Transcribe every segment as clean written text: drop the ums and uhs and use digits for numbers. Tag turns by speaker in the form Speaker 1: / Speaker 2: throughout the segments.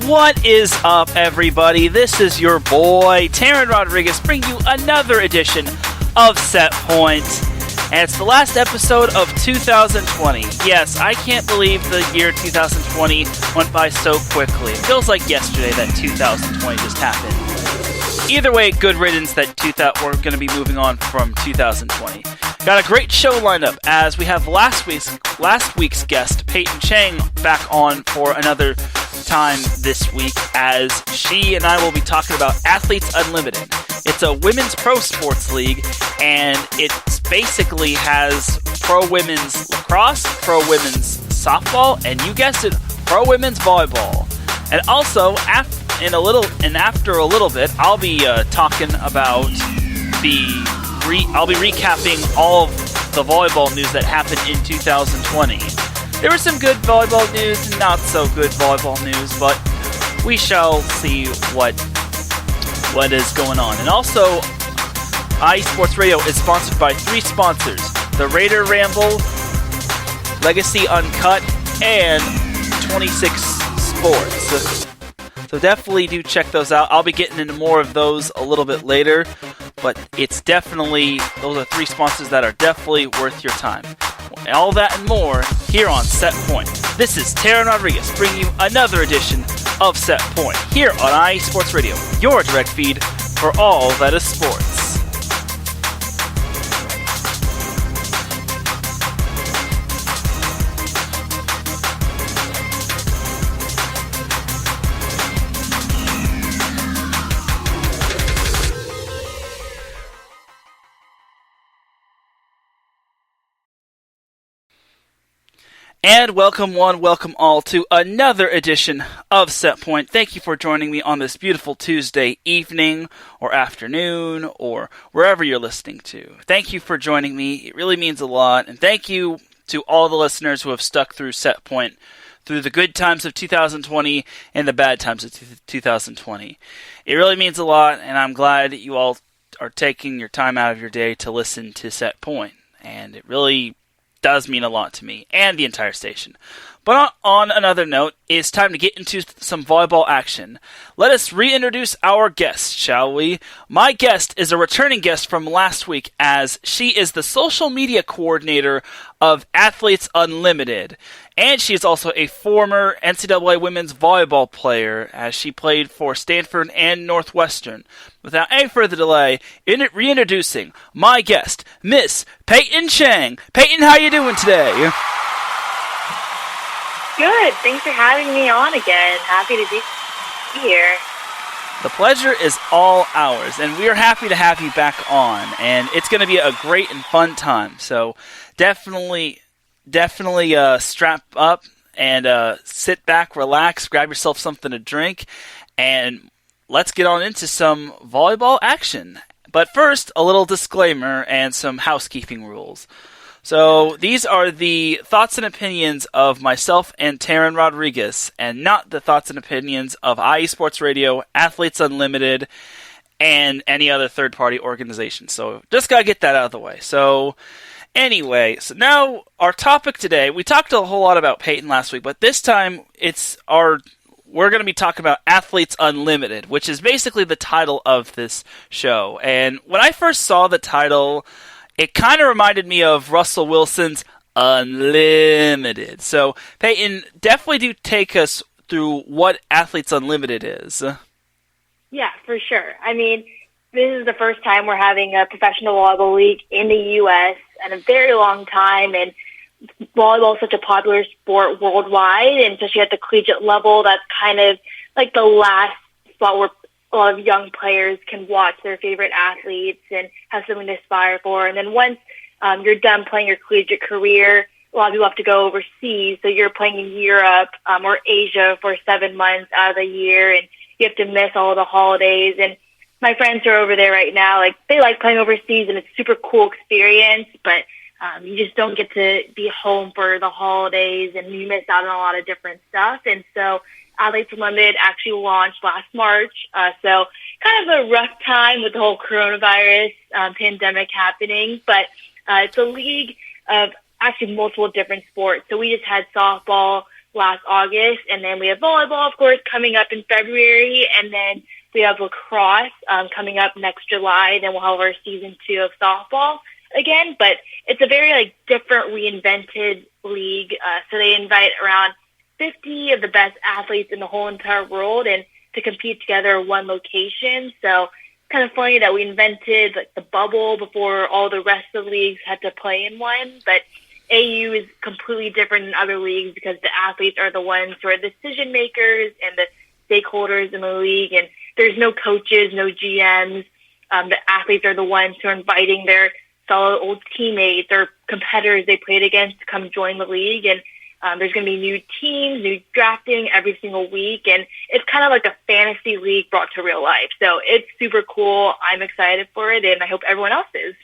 Speaker 1: What is up, everybody? This is your boy, Teran Rodriguez, bringing you another edition of Set Point. And it's the last episode of 2020. Yes, I can't believe the year 2020 went by so quickly. It feels like yesterday that 2020 just happened. Either way, good riddance that we're going to be moving on from 2020. Got a great show lined up as we have last week's guest, Payton Chang, back on for another time this week as she and I will be talking about Athletes Unlimited. It's a women's pro sports league, and it basically has pro women's lacrosse, pro women's softball, and you guessed it, pro women's volleyball. And also, after a little bit, I'll be talking about I'll be recapping all of the volleyball news that happened in 2020. There was some good volleyball news and not so good volleyball news, but we shall see what is going on. And also, IE Sports Radio is sponsored by 3 sponsors: the Raider Ramble, Legacy Uncut, and 26 Sports. So definitely do check those out. I'll be getting into more of those a little bit later, but those are 3 sponsors that are definitely worth your time. All that and more here on Set Point. This is Teran Rodriguez bringing you another edition of Set Point here on IE Sports Radio, your direct feed for all that is sports. And welcome one, welcome all to another edition of Set Point. Thank you for joining me on this beautiful Tuesday evening or afternoon or wherever you're listening to. Thank you for joining me. It really means a lot. And thank you to all the listeners who have stuck through Set Point through the good times of 2020 and the bad times of 2020. It really means a lot, and I'm glad that you all are taking your time out of your day to listen to Set Point. And it really does mean a lot to me and the entire station. But on another note, it's time to get into some volleyball action. Let us reintroduce our guest, shall we? My guest is a returning guest from last week, as she is the social media coordinator of Athletes Unlimited. And she is also a former NCAA women's volleyball player, as she played for Stanford and Northwestern. Without any further delay, reintroducing my guest, Miss Payton Chang. Payton, how you doing today?
Speaker 2: Good. Thanks for having me on again. Happy to be here.
Speaker 1: The pleasure is all ours, and we are happy to have you back on. And it's going to be a great and fun time. So definitely strap up and sit back, relax, grab yourself something to drink, and let's get on into some volleyball action. But first, a little disclaimer and some housekeeping rules. So these are the thoughts and opinions of myself and Teran Rodriguez, and not the thoughts and opinions of IE Sports Radio, Athletes Unlimited, and any other third-party organization. So just gotta get that out of the way. So anyway, so now our topic today, we talked a whole lot about Payton last week, but this time we're going to be talking about Athletes Unlimited, which is basically the title of this show. And when I first saw the title, it kind of reminded me of Russell Wilson's Unlimited. So, Payton, definitely do take us through what Athletes Unlimited is.
Speaker 2: Yeah, for sure. I mean, this is the first time we're having a professional volleyball league in the U.S. in a very long time, and volleyball is such a popular sport worldwide, and especially at the collegiate level, that's kind of like the last spot where a lot of young players can watch their favorite athletes and have something to aspire for. And then once you're done playing your collegiate career, a lot of people have to go overseas. So you're playing in Europe or Asia for 7 months out of the year, and you have to miss all of the holidays. And my friends who are over there right now, they like playing overseas, and it's a super cool experience, but you just don't get to be home for the holidays, and you miss out on a lot of different stuff. And so Athletes Unlimited actually launched last March, so kind of a rough time with the whole coronavirus pandemic happening, but it's a league of actually multiple different sports. So we just had softball last August. And then we have volleyball, of course, coming up in February. And then we have lacrosse coming up next July. Then we'll have our season 2 of softball again. But it's a very different, reinvented league. So they invite around 50 of the best athletes in the whole entire world and to compete together in one location. So it's kind of funny that we invented the bubble before all the rest of the leagues had to play in one. But AU is completely different than other leagues because the athletes are the ones who are the decision makers and the stakeholders in the league. And there's no coaches, no GMs. The athletes are the ones who are inviting their fellow old teammates or competitors they played against to come join the league. And there's going to be new teams, new drafting every single week. And it's kind of like a fantasy league brought to real life. So it's super cool. I'm excited for it, and I hope everyone else is.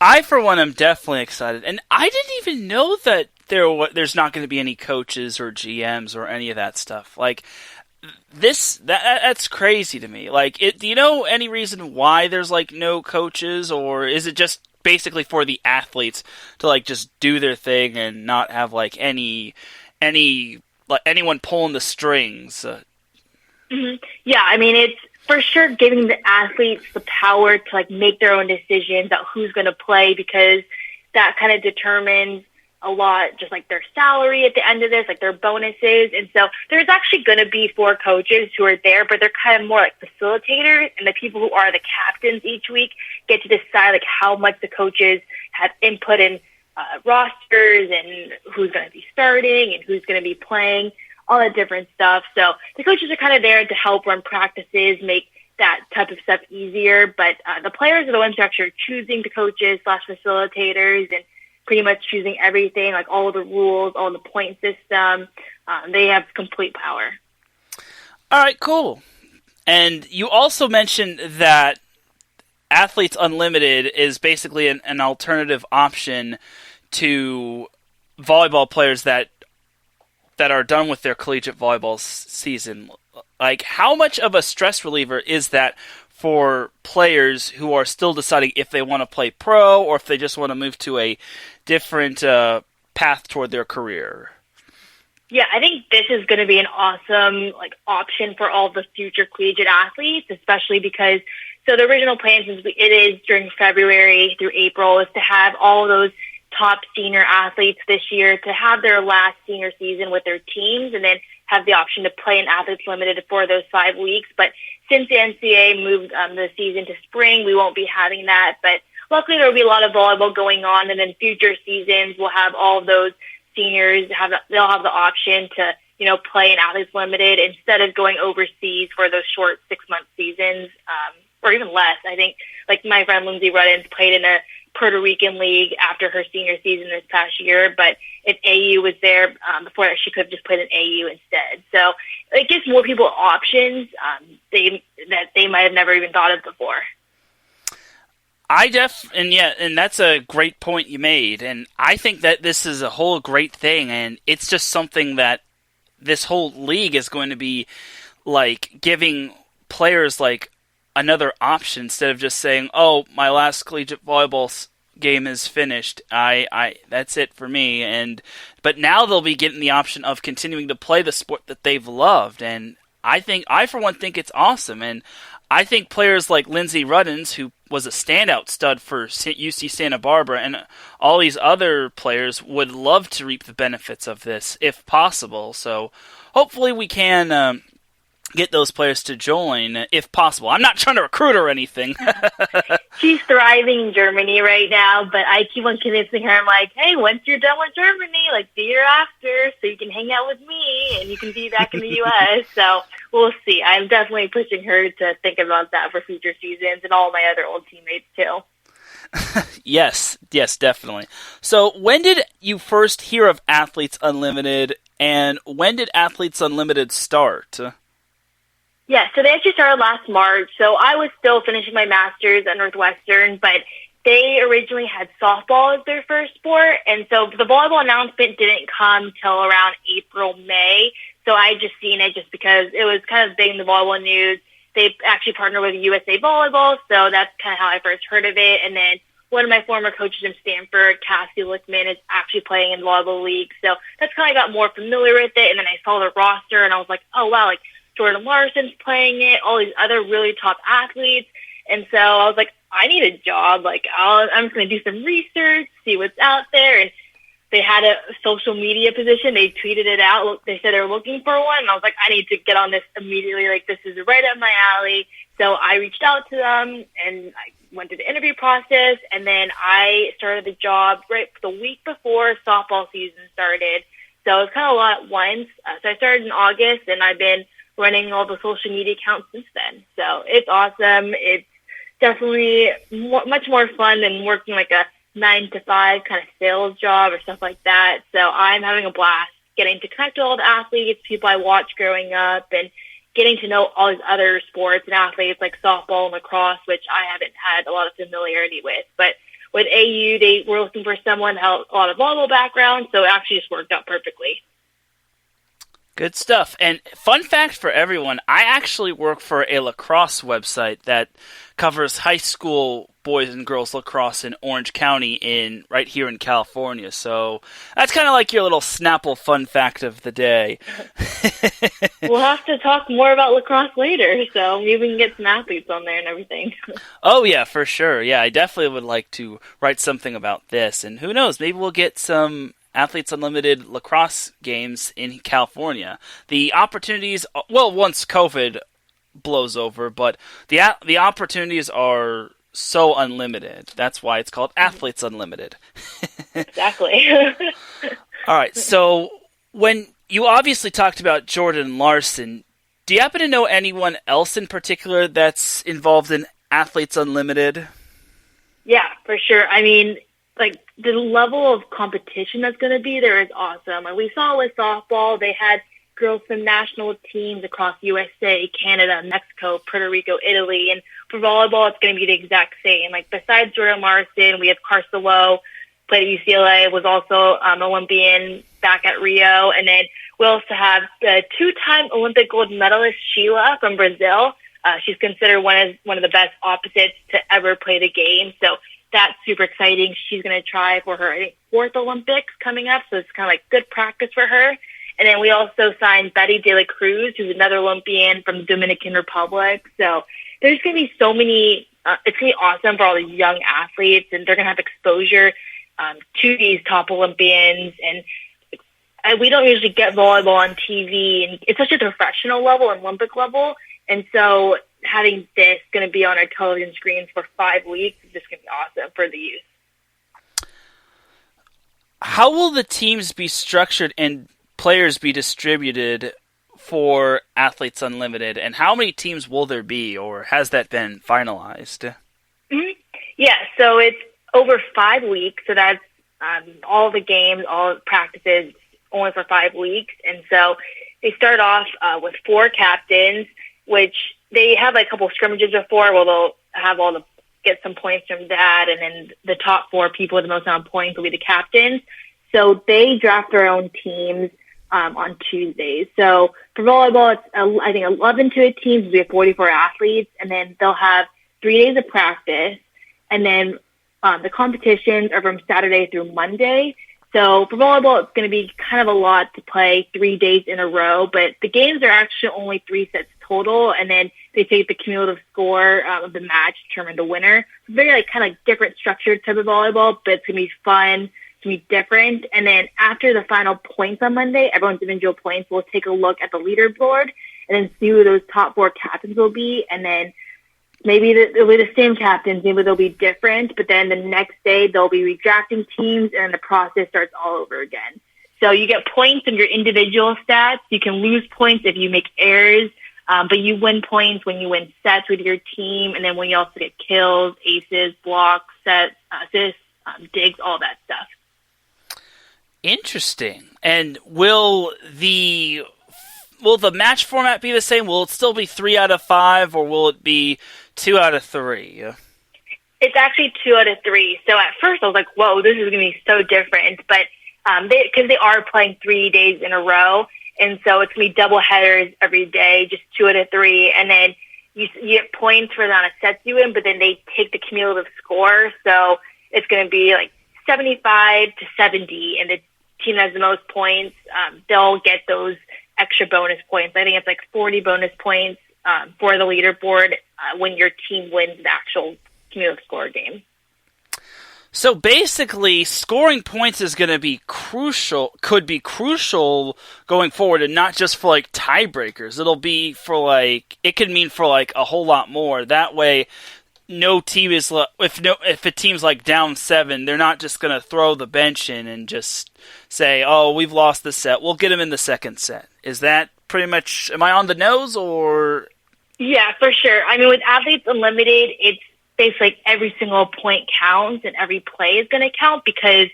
Speaker 1: I, for one, am definitely excited. And I didn't even know that there's not going to be any coaches or GMs or any of that stuff. That's crazy to me. Do you know any reason why there's no coaches, or is it just basically for the athletes to just do their thing and not have anyone pulling the strings?
Speaker 2: Mm-hmm. Yeah, I mean, it's for sure giving the athletes the power to make their own decisions about who's going to play, because that kind of determines a lot, just their salary at the end of this, their bonuses. And so there's actually going to be 4 coaches who are there, but they're kind of more like facilitators, and the people who are the captains each week get to decide how much the coaches have input in rosters and who's going to be starting and who's going to be playing, all that different stuff. So the coaches are kind of there to help run practices, make that type of stuff easier. But the players are the ones who actually are choosing the coaches / facilitators and pretty much choosing everything, all of the rules, all the point system. They have complete power.
Speaker 1: All right, cool. And you also mentioned that Athletes Unlimited is basically an alternative option to volleyball players that are done with their collegiate volleyball season. How much of a stress reliever is that for players who are still deciding if they want to play pro or if they just want to move to a different path toward their career?
Speaker 2: Yeah, I think this is going to be an awesome option for all the future collegiate athletes, especially because the original plan, since it is during February through April, is to have all those top senior athletes this year to have their last senior season with their teams and then have the option to play in Athletes Limited for those 5 weeks. But since the NCAA moved the season to spring, we won't be having that. But luckily there will be a lot of volleyball going on, and then future seasons we'll have all of those seniors they'll have the option to play in Athletes Limited instead of going overseas for those short 6-month seasons, or even less. I think my friend Lindsay Ruddins played in a Puerto Rican league after her senior season this past year, but if AU was there before that, she could have just played in AU instead. So it gives more people options that they might have never even thought of before.
Speaker 1: And that's a great point you made, and I think that this is a whole great thing, and it's just something that this whole league is going to be giving players another option instead of just saying, "Oh, my last collegiate volleyball game is finished. That's it for me." But now they'll be getting the option of continuing to play the sport that they've loved, and I for one think it's awesome. And I think players like Lindsay Ruddins, who was a standout stud for UC Santa Barbara, and all these other players would love to reap the benefits of this if possible. So hopefully we can get those players to join if possible. I'm not trying to recruit or anything.
Speaker 2: She's thriving in Germany right now, but I keep on convincing her. I'm like, hey, once you're done with Germany, the year after, so you can hang out with me and you can be back in the U.S. So we'll see. I'm definitely pushing her to think about that for future seasons and all my other old teammates too.
Speaker 1: Yes, definitely. So when did you first hear of Athletes Unlimited, and when did Athletes Unlimited start?
Speaker 2: Yeah, so they actually started last March. So I was still finishing my master's at Northwestern, but they originally had softball as their first sport. And so the volleyball announcement didn't come till around April, May. So I just seen it just because it was kind of big in the volleyball news. They actually partnered with USA Volleyball, so that's kind of how I first heard of it. And then one of my former coaches in Stanford, Cassie Lickman, is actually playing in volleyball league. So that's kind of got more familiar with it. And then I saw the roster and I was like, oh wow, like Jordan Larson's playing it, all these other really top athletes. And so I was like, I need a job. Like I'm just going to do some research, see what's out there. And they had a social media position. They tweeted it out. They said they were looking for one. And I was like, I need to get on this immediately. Like, this is right up my alley. So I reached out to them, and I went through the interview process. And then I started the job right the week before softball season started. So it was kind of a lot at once. So I started in August, and I've been running all the social media accounts since then. So it's awesome. It's definitely much more fun than working like a 9-to-5 kind of sales job or stuff like that. So I'm having a blast getting to connect with all the athletes, people I watched growing up, and getting to know all these other sports and athletes like softball and lacrosse, which I haven't had a lot of familiarity with. But with AU, they were looking for someone who had a lot of volleyball background, so it actually just worked out perfectly.
Speaker 1: Good stuff. And fun fact for everyone, I actually work for a lacrosse website that covers high school boys and girls lacrosse in Orange County right here in California. So that's kind of like your little Snapple fun fact of the day.
Speaker 2: We'll have to talk more about lacrosse later, so maybe we can get some athletes on there and everything.
Speaker 1: Oh, yeah, for sure. Yeah, I definitely would like to write something about this. And who knows, maybe we'll get some Athletes Unlimited lacrosse games in California. The opportunities, well, once COVID blows over, but the opportunities are so unlimited. That's why it's called Athletes Unlimited.
Speaker 2: Exactly.
Speaker 1: All right, so when you obviously talked about Jordan Larson, do you happen to know anyone else in particular that's involved in Athletes Unlimited?
Speaker 2: Yeah, for sure. I mean, like, the level of competition that's going to be there is awesome. And we saw with softball, they had girls from national teams across USA, Canada, Mexico, Puerto Rico, Italy. And for volleyball, it's going to be the exact same. Like, besides Jordan Larson, we have Carcelo, played at UCLA, was also Olympian back at Rio. And then we also have the two-time Olympic gold medalist, Sheila, from Brazil. She's considered one of the best opposites to ever play the game. So that's super exciting. She's going to try for her, I think, fourth Olympics coming up, so it's kind of like good practice for her. And then we also signed Betty De La Cruz, who's another Olympian from the Dominican Republic. So there's going to be so many, it's going to be awesome for all the young athletes, and they're going to have exposure to these top Olympians. And we don't usually get volleyball on TV, and it's such a professional level and Olympic level. And so having this going to be on our television screens for 5 weeks is just going to be awesome for the youth.
Speaker 1: How will the teams be structured and players be distributed for Athletes Unlimited? And how many teams will there be, or has that been finalized?
Speaker 2: Mm-hmm. Yeah, so it's over 5 weeks. So that's all the games, all the practices, only for 5 weeks. And so they start off with 4 captains, which they have like a couple of scrimmages before where they'll have get some points from that, and then the top 4 people with the most amount of points will be the captains. So they draft their own teams on Tuesdays. So for volleyball, it's I think 11 to a team, so we have 44 athletes, and then they'll have 3 days of practice, and then the competitions are from Saturday through Monday. So for volleyball, it's going to be kind of a lot to play 3 days in a row, but the games are actually only 3 sets total, and then they take the cumulative score of the match to determine the winner. It's very like kind of different structured type of volleyball, but it's going to be fun. It's going to be different. And then after the final points on Monday, everyone's individual points, we'll take a look at the leaderboard and then see who those top 4 captains will be. And then maybe it'll be the same captains, maybe they'll be different, but then the next day they'll be redrafting teams, and the process starts all over again. So you get points in your individual stats. You can lose points if you make errors, but you win points when you win sets with your team, and then when you also get kills, aces, blocks, sets, assists, digs, all that stuff.
Speaker 1: Interesting. And will the match format be the same? Will it still be 3 out of 5, or will it be 2 out of 3?
Speaker 2: It's actually 2 out of 3. So at first I was like, whoa, this is going to be so different. But because they are playing 3 days in a row, and so it's going to be double headers every day, just 2 out of 3. And then you get points for the amount of sets you win, but then they take the cumulative score. So it's going to be like 75 to 70, and the team that has the most points, they'll get those extra bonus points. I think it's like 40 bonus points for the leaderboard when your team wins the actual cumulative score game.
Speaker 1: So basically, scoring points is going to be crucial, could be crucial going forward, and not just for like tiebreakers. It'll be for like, it could mean for like a whole lot more. That way, no team is, if a team's like down 7, they're not just going to throw the bench in and just say, oh, we've lost the set, we'll get them in the second set. Is that pretty much, am I on the nose, or?
Speaker 2: Yeah, for sure. I mean, with Athletes Unlimited, it's basically every single point counts and every play is going to count, because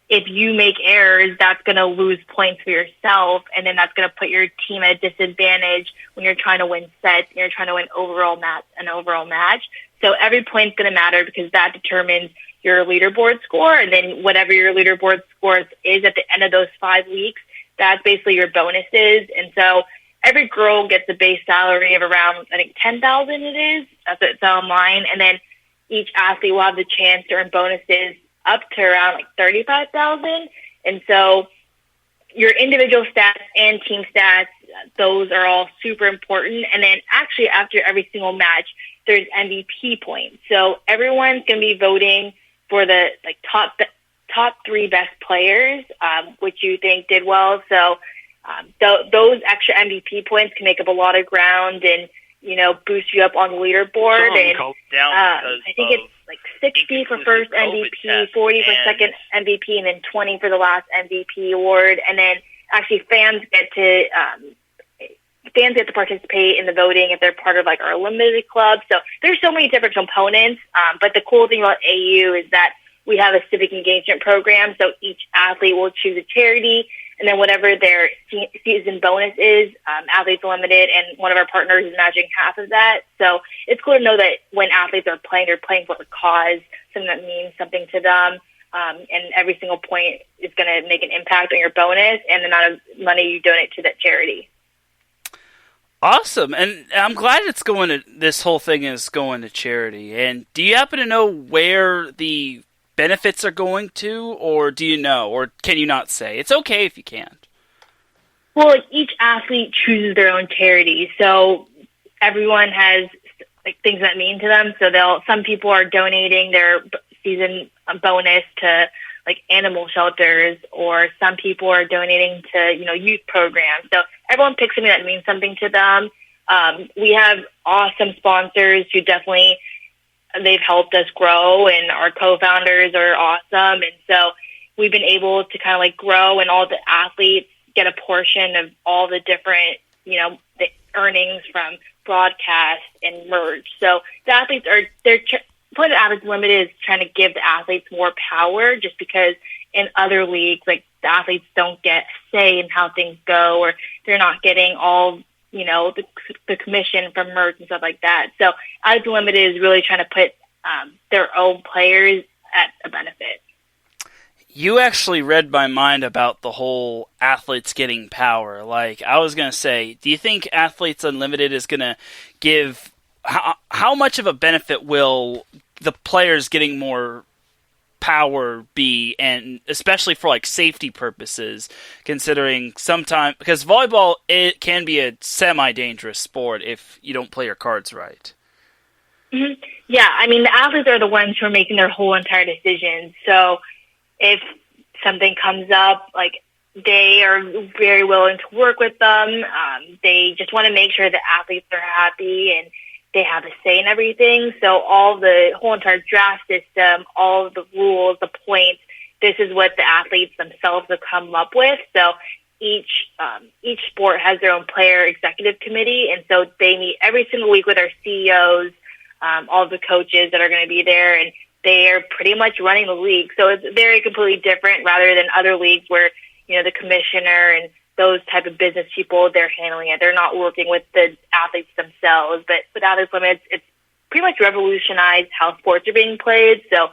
Speaker 2: if you make errors, that's going to lose points for yourself, and then that's going to put your team at a disadvantage when you're trying to win sets and you're trying to win an overall match. So every point's going to matter, because that determines your leaderboard score, and then whatever your leaderboard score is at the end of those 5 weeks, that's basically your bonuses. And so every girl gets a base salary of around, I think, $10,000 it is. That's what it's online. And then each athlete will have the chance to earn bonuses up to around like $35,000. And so your individual stats and team stats, those are all super important. And then actually after every single match, there's MVP points. So everyone's going to be voting for the like top 3 best players, which you think did well. So those extra MVP points can make up a lot of ground and, boost you up on the leaderboard. And I think it's like 60 for first MVP, 40 for second MVP, and then 20 for the last MVP award. And then actually fans get to participate in the voting if they're part of like our limited club. So there's so many different components. But the cool thing about AU is that we have a civic engagement program. So each athlete will choose a charity, and then whatever their season bonus is, Athletes Unlimited, and one of our partners is matching half of that. So it's cool to know that when athletes are playing, they're playing for a cause, something that means something to them. And every single point is going to make an impact on your bonus and the amount of money you donate to that charity.
Speaker 1: Awesome. And I'm glad this whole thing is going to charity. And do you happen to know where the benefits are going to, or do you know, or can you not say? It's okay if you can't.
Speaker 2: Well, each athlete chooses their own charity, so everyone has like things that mean to them. So some people are donating their season bonus to like animal shelters, or some people are donating to youth programs. So everyone picks something that means something to them. We have awesome sponsors who definitely. They've helped us grow, and our co-founders are awesome. And so we've been able to kind of like grow, and all the athletes get a portion of all the different, the earnings from broadcast and merch. So the athletes point of Athletes Limited is trying to give the athletes more power, just because in other leagues, like the athletes don't get say in how things go, or they're not getting all the commission from merch and stuff like that. So Athletes Limited is really trying to put their own players at a benefit.
Speaker 1: You actually read my mind about the whole athletes getting power. Like, I was going to say, do you think Athletes Unlimited is going to give... How much of a benefit will the players getting more power be, and especially for like safety purposes, considering sometimes, because volleyball, it can be a semi-dangerous sport if you don't play your cards right.
Speaker 2: Mm-hmm. Yeah, I mean, the athletes are the ones who are making their whole entire decision. So if something comes up, like, they are very willing to work with them. They just want to make sure the athletes are happy and they have a say in everything. So the whole entire draft system, all of the rules, the points, this is what the athletes themselves have come up with. So each sport has their own player executive committee, and so they meet every single week with our CEOs, all of the coaches that are going to be there, and they are pretty much running the league. So it's very completely different rather than other leagues where, the commissioner and those type of business people, they're handling it. They're not working with the athletes themselves. But with Athletes Limited, it's pretty much revolutionized how sports are being played. So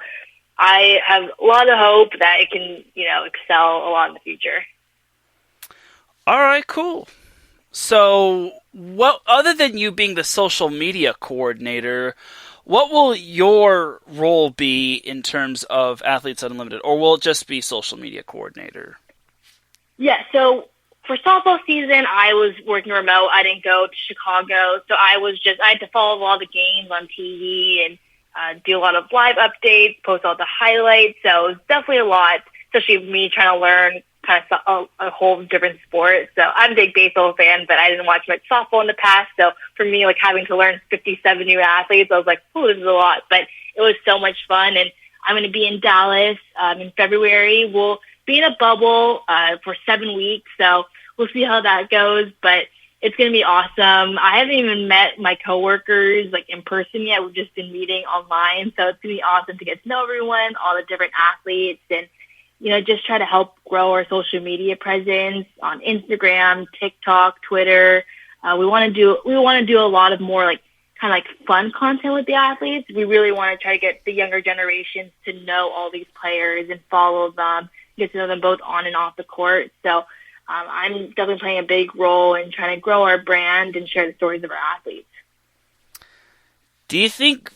Speaker 2: I have a lot of hope that it can, excel a lot in the future.
Speaker 1: All right, cool. So, other than you being the social media coordinator, What will your role be in terms of Athletes Unlimited, or will it just be social media coordinator?
Speaker 2: Yeah, so for softball season, I was working remote. I didn't go to Chicago, so I had to follow all the games on TV and do a lot of live updates, post all the highlights. So it was definitely a lot, especially me trying to learn kind of a whole different sport. So I'm a big baseball fan, but I didn't watch much softball in the past. So for me, like having to learn 57 new athletes, I was like, oh, this is a lot. But it was so much fun. And I'm going to be in Dallas in February. We'll be in a bubble for 7 weeks. So we'll see how that goes. But it's going to be awesome. I haven't even met my coworkers like in person yet. We've just been meeting online. So it's going to be awesome to get to know everyone, all the different athletes, and just try to help grow our social media presence on Instagram, TikTok, Twitter. We want to do a lot of more kind of like fun content with the athletes. We really want to try to get the younger generations to know all these players and follow them, get to know them both on and off the court. So I'm definitely playing a big role in trying to grow our brand and share the stories of our athletes.
Speaker 1: Do you think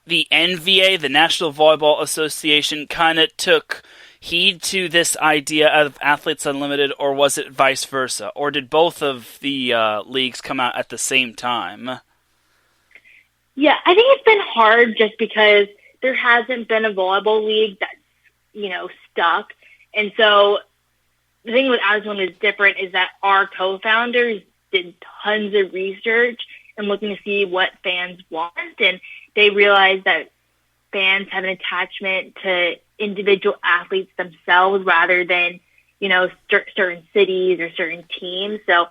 Speaker 1: the NVA, the National Volleyball Association, kind of took heed to this idea of Athletes Unlimited, or was it vice versa? Or did both of the leagues come out at the same time?
Speaker 2: Yeah, I think it's been hard just because there hasn't been a volleyball league that's, stuck. And so the thing with Athletes Unlimited is different is that our co-founders did tons of research and looking to see what fans want. And they realized that fans have an attachment to individual athletes themselves rather than, certain cities or certain teams. So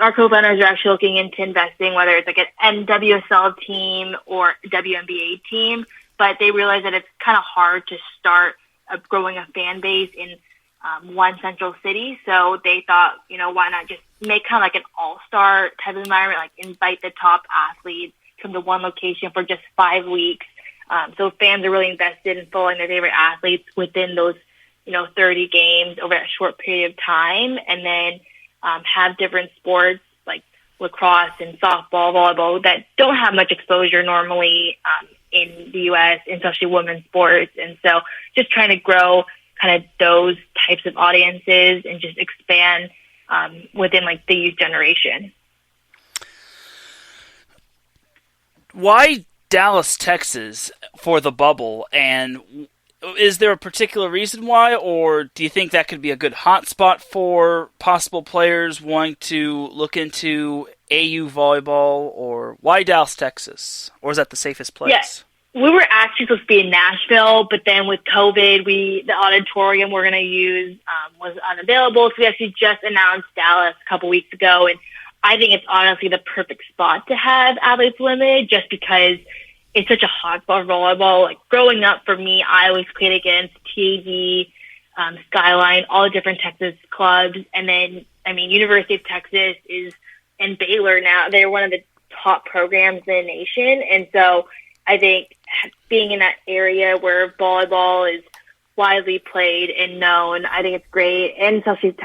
Speaker 2: our co-founders are actually looking into investing, whether it's like an NWSL team or a WNBA team, but they realize that it's kind of hard to start growing a fan base in one central city. So they thought, why not just make kind of like an all-star type of environment, like invite the top athletes, come to one location for just 5 weeks. So fans are really invested in following their favorite athletes within those, 30 games over a short period of time, and then have different sports like lacrosse and softball, volleyball that don't have much exposure normally in the U.S., especially women's sports. And so just trying to grow kind of those types of audiences and just expand within the youth generation.
Speaker 1: Why Dallas, Texas for the bubble, and is there a particular reason why, or do you think that could be a good hotspot for possible players wanting to look into AU volleyball, or why Dallas, Texas, or is that the safest place?
Speaker 2: Yes. We were actually supposed to be in Nashville, but then with COVID, the auditorium we're going to use was unavailable, so we actually just announced Dallas a couple weeks ago, and I think it's honestly the perfect spot to have Athletes Limited just because it's such a hot spot for volleyball. Like growing up for me, I always played against TAV, Skyline, all the different Texas clubs. And then, University of Texas and Baylor now, they're one of the top programs in the nation. And so I think being in that area where volleyball is widely played and known, I think it's great. And especially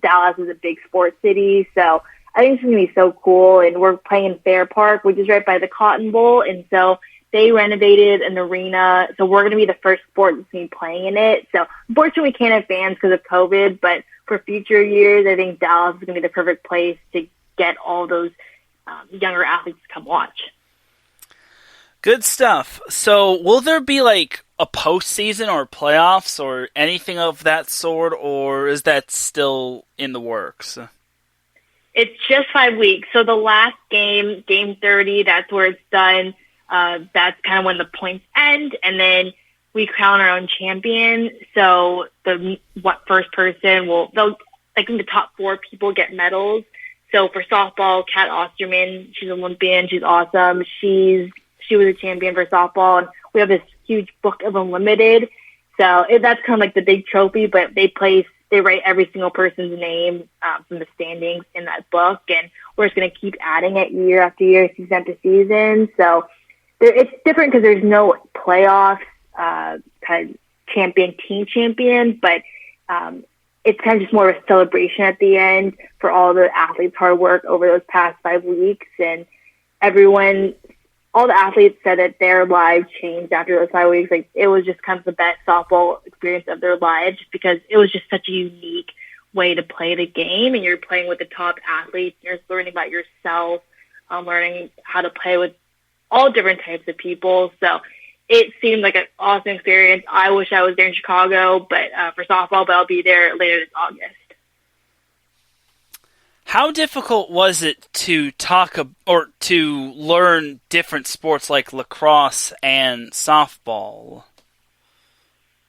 Speaker 2: Dallas is a big sports city. So I think it's going to be so cool, and we're playing in Fair Park, which is right by the Cotton Bowl, and so they renovated an arena, so we're going to be the first sport that's going to be playing in it. So unfortunately, we can't have fans because of COVID, but for future years, I think Dallas is going to be the perfect place to get all those younger athletes to come watch.
Speaker 1: Good stuff. So will there be a postseason or playoffs or anything of that sort, or is that still in the works?
Speaker 2: It's just 5 weeks. So the last game 30, that's where it's done. That's kind of when the points end, and then we crown our own champion. So first person I think the top 4 people get medals. So for softball, Kat Osterman, she's an Olympian. She's awesome. She was a champion for softball, and we have this huge book of Unlimited. So that's kind of like the big trophy, but they write every single person's name from the standings in that book, and we're just going to keep adding it year after year, season after season. So it's different because there's no playoffs, kind of team champion, but it's kind of just more of a celebration at the end for all the athletes' hard work over those past 5 weeks, and everyone all the athletes said that their lives changed after those 5 weeks. Like, it was just kind of the best softball experience of their lives, just because it was just such a unique way to play the game, and you're playing with the top athletes. You're learning about yourself, learning how to play with all different types of people. So it seemed like an awesome experience. I wish I was there in Chicago, but for softball, but I'll be there later this August.
Speaker 1: How difficult was it to or to learn different sports like lacrosse and softball?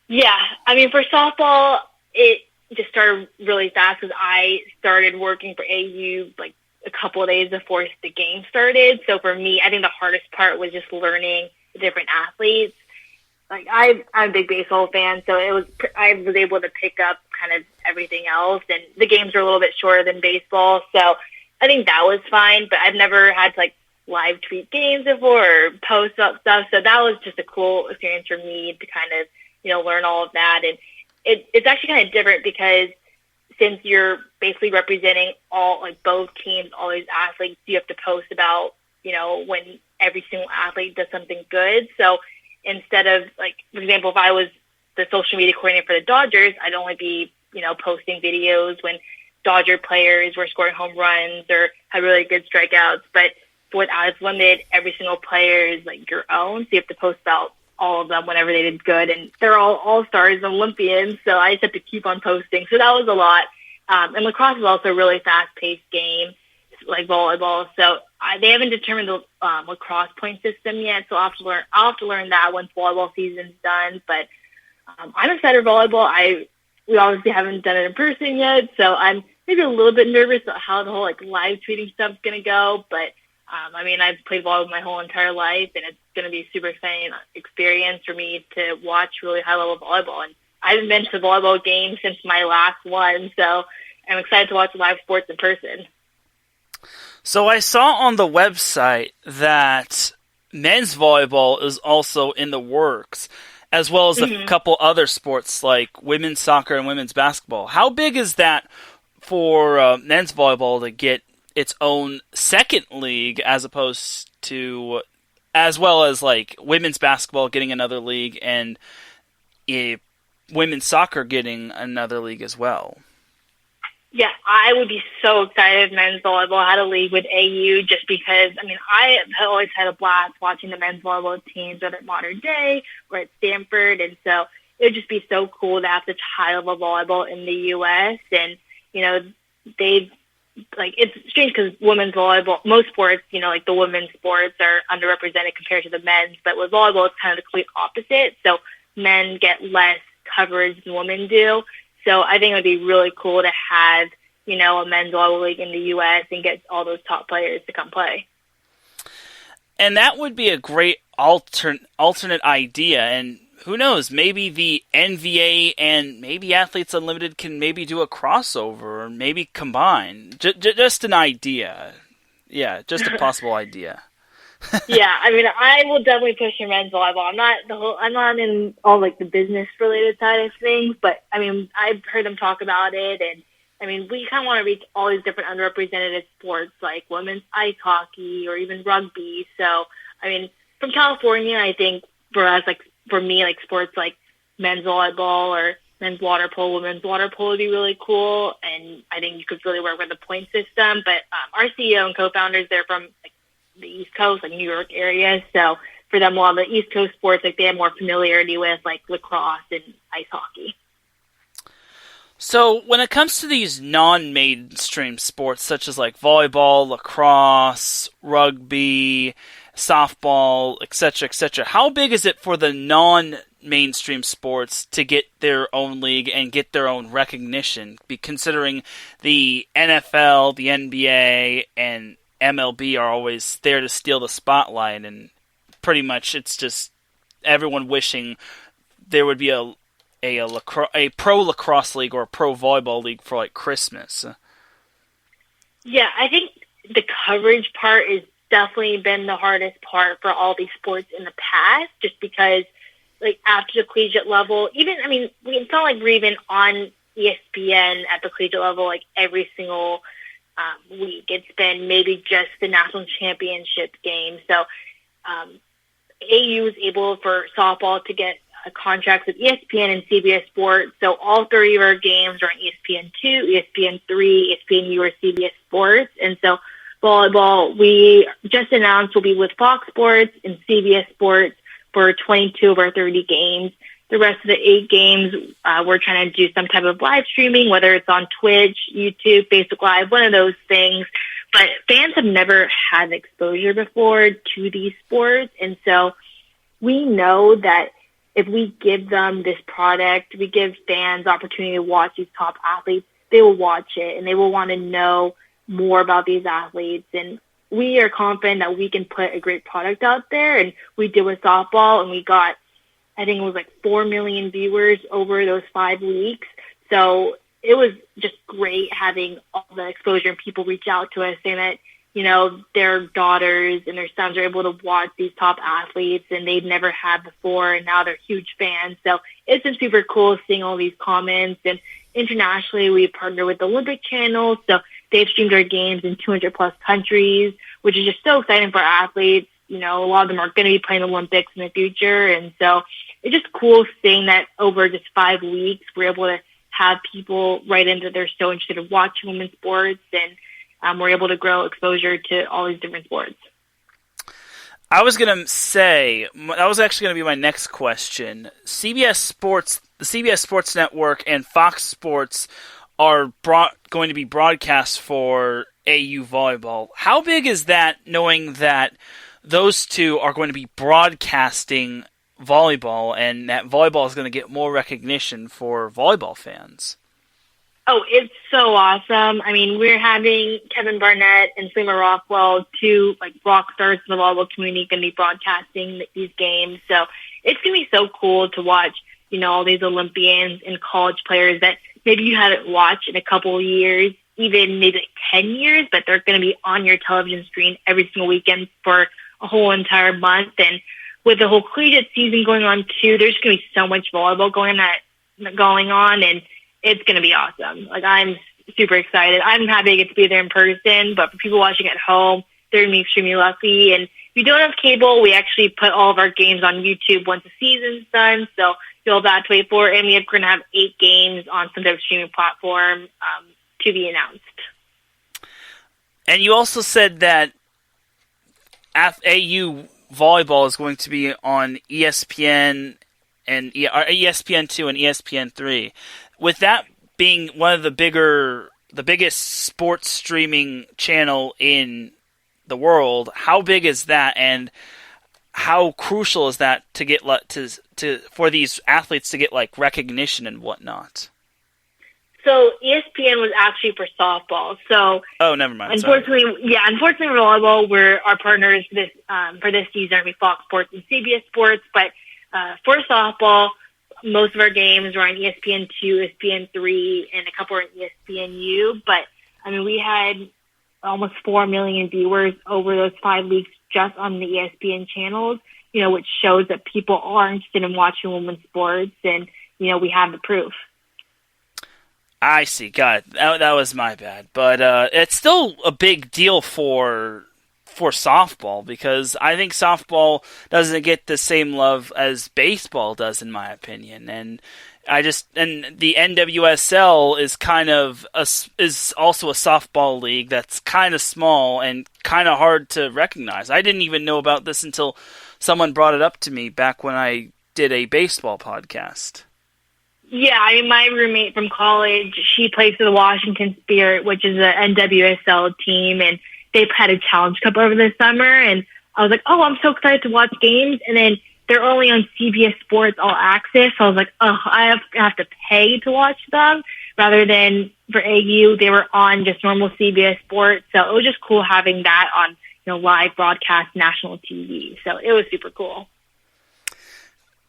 Speaker 2: Yeah, I mean, for softball, it just started really fast because I started working for AU like a couple of days before the game started. So for me, I think the hardest part was just learning the different athletes. Like, I'm a big baseball fan, so I was able to pick up kind of everything else, and the games are a little bit shorter than baseball, so I think that was fine. But I've never had to like live tweet games before or post up stuff, so that was just a cool experience for me to kind of learn all of that. And it's actually kind of different because since you're basically representing all, like, both teams, all these athletes, you have to post about when every single athlete does something good. So instead of, like, for example, if I was the social media coordinator for the Dodgers, I'd only be, posting videos when Dodger players were scoring home runs or had really good strikeouts. But with As Limited, every single player is, like, your own. So you have to post about all of them whenever they did good. And they're all stars and Olympians, so I just have to keep on posting. So that was a lot. And lacrosse is also a really fast-paced game, like volleyball. So they haven't determined the lacrosse point system yet, so I'll have to learn that once volleyball season's done. But I'm excited for volleyball. We obviously haven't done it in person yet, so I'm maybe a little bit nervous about how the whole like live tweeting stuff's gonna go. But I mean, I've played volleyball my whole entire life, and it's gonna be a super exciting experience for me to watch really high level volleyball. And I haven't been to a volleyball game since my last one, so I'm excited to watch live sports in person.
Speaker 1: So I saw on the website that men's volleyball is also in the works, as well as a couple other sports like women's soccer and women's basketball. How big is that for men's volleyball to get its own second league, as well as like women's basketball getting another league and women's soccer getting another league as well?
Speaker 2: Yeah, I would be so excited if men's volleyball had a league with AU, just because, I mean, I have always had a blast watching the men's volleyball teams, whether at Modern Day or at Stanford, and so it would just be so cool to have such high-level volleyball in the U.S., and, it's strange because women's volleyball, most sports, like the women's sports are underrepresented compared to the men's, but with volleyball, it's kind of the complete opposite, so men get less coverage than women do. So I think it would be really cool to have, a men's volleyball league in the U.S. and get all those top players to come play.
Speaker 1: And that would be a great alternate idea. And who knows, maybe the NVA and maybe Athletes Unlimited can maybe do a crossover or maybe combine. Just an idea. Yeah, just a possible idea.
Speaker 2: Yeah, I mean, I will definitely push for men's volleyball. I'm not in all like the business related side of things, but I mean, I've heard them talk about it, and I mean, we kind of want to reach all these different underrepresented sports like women's ice hockey or even rugby. So, I mean, from California, I think for me, sports like men's volleyball or men's water polo, women's water polo would be really cool, and I think you could really work with the point system. But our CEO and co-founders, they're from the East Coast, like New York area. So for them, a lot of the East Coast sports, they have more familiarity with, like lacrosse and ice hockey.
Speaker 1: So when it comes to these non-mainstream sports, such as like volleyball, lacrosse, rugby, softball, etc., how big is it for the non-mainstream sports to get their own league and get their own recognition? Considering the NFL, the NBA, and MLB are always there to steal the spotlight, and pretty much it's just everyone wishing there would be a pro lacrosse league or a pro volleyball league for like Christmas.
Speaker 2: Yeah, I think the coverage part has definitely been the hardest part for all these sports in the past, just because like after the collegiate level, it's not like we're even on ESPN at the collegiate level like every single week. It's been maybe just the national championship game. So AU was able for softball to get a contract with ESPN and CBS Sports. So all three of our games are on ESPN2, ESPN3, ESPNU, or CBS Sports. And so volleyball, we just announced will be with Fox Sports and CBS Sports for 22 of our 30 games. The rest of the 8 games, we're trying to do some type of live streaming, whether it's on Twitch, YouTube, Facebook Live, one of those things. But fans have never had exposure before to these sports. And so we know that if we give them this product, we give fans opportunity to watch these top athletes, they will watch it and they will want to know more about these athletes. And we are confident that we can put a great product out there. And we did with softball, and we got, I think it was like 4 million viewers over those 5 weeks. So it was just great having all the exposure, and people reach out to us saying that, you know, their daughters and their sons are able to watch these top athletes and they'd never had before, and now they're huge fans. So it's been super cool seeing all these comments. And internationally, we partner with the Olympic Channel, so they've streamed our games in 200 plus countries, which is just so exciting for athletes. You know, a lot of them are going to be playing Olympics in the future, and so it's just cool seeing that over just 5 weeks, we're able to have people write in that they're so interested in watching women's sports, and we're able to grow exposure to all these different sports.
Speaker 1: I was going to say, that was actually going to be my next question. CBS Sports, the CBS Sports Network and Fox Sports are going to be broadcast for AU volleyball. How big is that, knowing that those two are going to be broadcasting volleyball, and that volleyball is going to get more recognition for volleyball fans?
Speaker 2: Oh, it's so awesome. I mean, we're having Kevin Barnett and Selima Rockwell, two like rock stars in the volleyball community, going to be broadcasting these games. So it's going to be so cool to watch, you know, all these Olympians and college players that maybe you haven't watched in a couple of years, even maybe like 10 years, but they're going to be on your television screen every single weekend for a whole entire month. And with the whole collegiate season going on too, there's going to be so much volleyball going on, and it's going to be awesome. Like, I'm super excited. I'm happy I get to be there in person, but for people watching at home, they're going to be extremely lucky. And if you don't have cable, we actually put all of our games on YouTube once the season's done, so you'll have that to wait for. And we're going to have 8 games on some type of streaming platform to be announced.
Speaker 1: And you also said that AU volleyball is going to be on ESPN and ESPN2 and ESPN3. With that being one of the biggest sports streaming channel in the world, how big is that, and how crucial is that to get for these athletes to get like recognition and whatnot?
Speaker 2: So ESPN was actually for softball. So
Speaker 1: never mind.
Speaker 2: Unfortunately for volleyball, our partners for this season are Fox Sports and CBS Sports. But for softball, most of our games are on ESPN2, ESPN3, and a couple are on ESPNU. But I mean, we had almost 4 million viewers over those 5 weeks just on the ESPN channels, you know, which shows that people are interested in watching women's sports, and you know, we have the proof.
Speaker 1: I see. Got it. That was my bad. But it's still a big deal for softball, because I think softball doesn't get the same love as baseball does, in my opinion. And the NWSL is is also a softball league that's kind of small and kind of hard to recognize. I didn't even know about this until someone brought it up to me back when I did a baseball podcast.
Speaker 2: Yeah, I mean, my roommate from college, she plays for the Washington Spirit, which is an NWSL team, and they've had a Challenge Cup over the summer, and I was like, oh, I'm so excited to watch games, and then they're only on CBS Sports All Access, so I was like, oh, I have to pay to watch them, rather than for AU, they were on just normal CBS Sports, so it was just cool having that on, you know, live broadcast national TV, so it was super cool.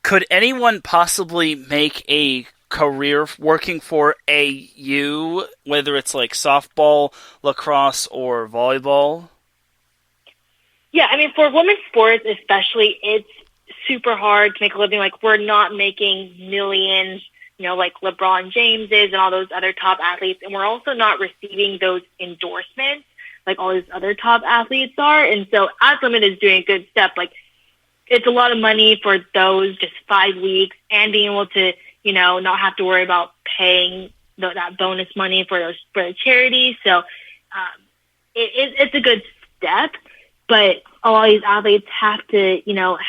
Speaker 1: Could anyone possibly make a career working for AU, whether it's like softball, lacrosse, or volleyball?
Speaker 2: Yeah, I mean, for women's sports especially, it's super hard to make a living. Like, we're not making millions, you know, like LeBron James is and all those other top athletes, and we're also not receiving those endorsements like all these other top athletes are. And so Athlon is doing a good step. Like, it's a lot of money for those just 5 weeks, and being able to, not have to worry about paying that bonus money for the charity. So it's a good step, but a lot of these athletes have to,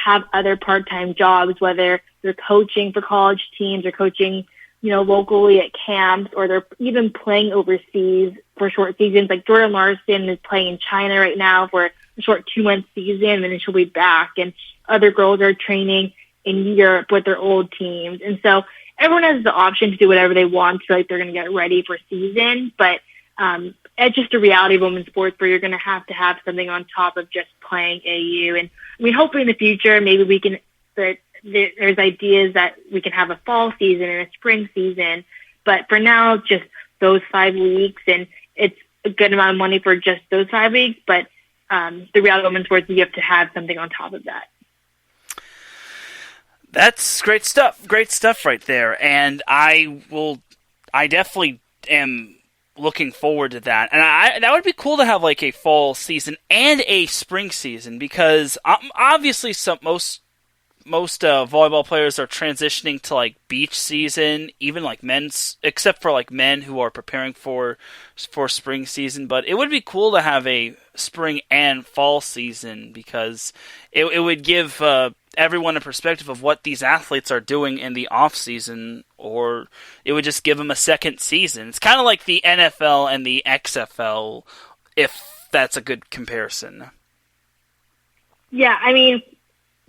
Speaker 2: have other part-time jobs, whether they're coaching for college teams or coaching, locally at camps, or they're even playing overseas for short seasons. Like Jordan Larson is playing in China right now for a short 2-month season, and then she'll be back. And other girls are training in Europe with their old teams. And so everyone has the option to do whatever they want to, like they're going to get ready for season. But it's just a reality of women's sports where you're going to have something on top of just playing AU. And I mean, hopefully in the future, maybe we can, there's ideas that we can have a fall season and a spring season. But for now, just those 5 weeks, and it's a good amount of money for just those 5 weeks. But the reality of women's sports, you have to have something on top of that.
Speaker 1: That's great stuff. Great stuff right there. And I definitely am looking forward to that. And that would be cool to have like a fall season and a spring season, because obviously most volleyball players are transitioning to like beach season, even like men's, except for like men who are preparing for spring season. But it would be cool to have a spring and fall season, because it would give everyone a perspective of what these athletes are doing in the off season, or it would just give them a second season. It's kind of like the NFL and the XFL, if that's a good comparison.
Speaker 2: Yeah, I mean,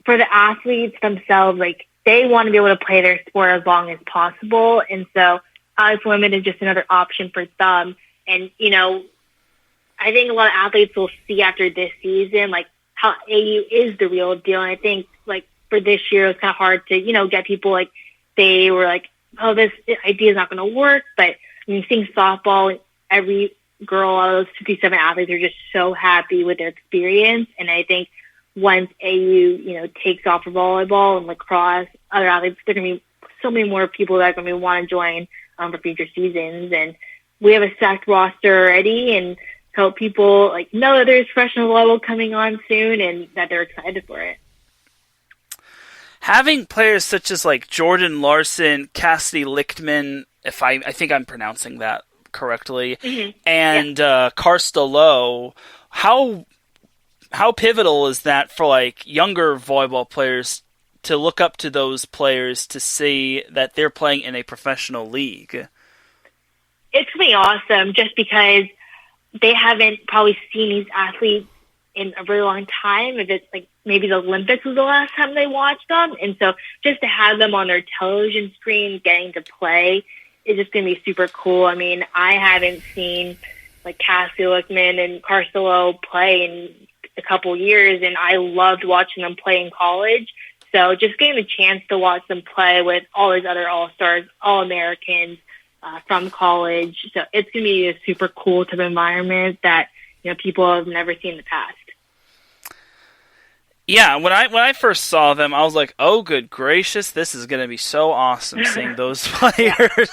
Speaker 2: for the athletes themselves, like, they want to be able to play their sport as long as possible. And so as women is just another option for them. And, I think a lot of athletes will see after this season, like, how AU is the real deal. And I think, like, for this year, it was kind of hard to, get people, like, they were like, oh, this idea is not going to work. But I mean, seeing softball, every girl out of those 57 athletes are just so happy with their experience. And I think once AU, takes off for volleyball and lacrosse, other athletes, there are going to be so many more people that are going to want to join for future seasons. And we have a stacked roster already, and hope people know that there's professional volleyball coming on soon and that they're excited for it.
Speaker 1: Having players such as like Jordan Larson, Cassidy Lichtman, if I think I'm pronouncing that correctly,
Speaker 2: mm-hmm.
Speaker 1: and Karsta Lowe, how pivotal is that for like younger volleyball players to look up to those players to see that they're playing in a professional league?
Speaker 2: It's going to be awesome, just because they haven't probably seen these athletes in a really long time. If it's like maybe the Olympics was the last time they watched them. And so just to have them on their television screen getting to play is just going to be super cool. I mean, I haven't seen like Cassie Lichtman and Karsta Lowe play in a couple years, and I loved watching them play in college. So just getting the chance to watch them play with all these other All-Stars, All-Americans, from college. So it's going to be a super cool type of environment that, people have never seen in the past.
Speaker 1: Yeah, when I first saw them, I was like, oh, good gracious, this is going to be so awesome seeing those players.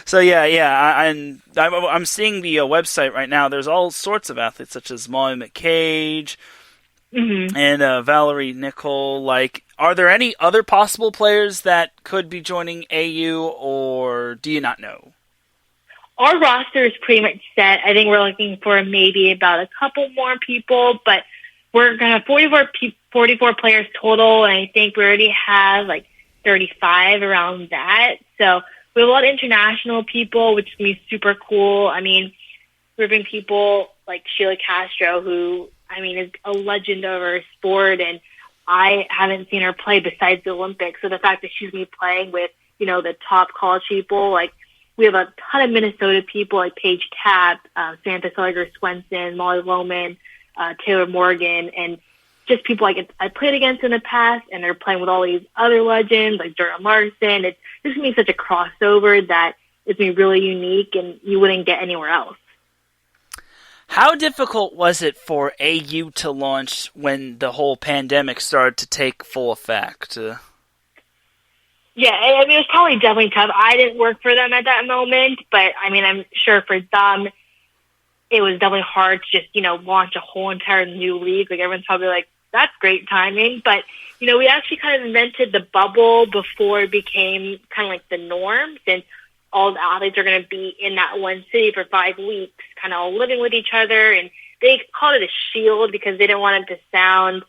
Speaker 1: So, I'm seeing the website right now. There's all sorts of athletes, such as Molly McCage,
Speaker 2: mm-hmm.
Speaker 1: and Valerie Nickel. Like, are there any other possible players that could be joining AU, or do you not know?
Speaker 2: Our roster is pretty much set. I think we're looking for maybe about a couple more people, but we're going to have 44 players total, and I think we already have like 35 around that. So we have a lot of international people, which is going to be super cool. I mean, we're having people like Sheila Castro, who, I mean, is a legend of our sport, and I haven't seen her play besides the Olympics. So the fact that she's going to be playing with, the top college people, like we have a ton of Minnesota people like Paige Tapp, Samantha Seliger Swenson, Molly Lohman, Taylor Morgan, and just people like I played against in the past, and they're playing with all these other legends like Jordan Larson. It's just going to be such a crossover that it's going to be really unique, and you wouldn't get anywhere else.
Speaker 1: How difficult was it for AU to launch when the whole pandemic started to take full effect?
Speaker 2: Yeah, I mean, it was probably definitely tough. I didn't work for them at that moment, but I mean, I'm sure for them, it was definitely hard to just, launch a whole entire new league. Like, everyone's probably like, that's great timing. But, we actually kind of invented the bubble before it became kind of like the norm, since all the athletes are going to be in that one city for 5 weeks, kind of all living with each other. And they called it a shield because they didn't want it to sound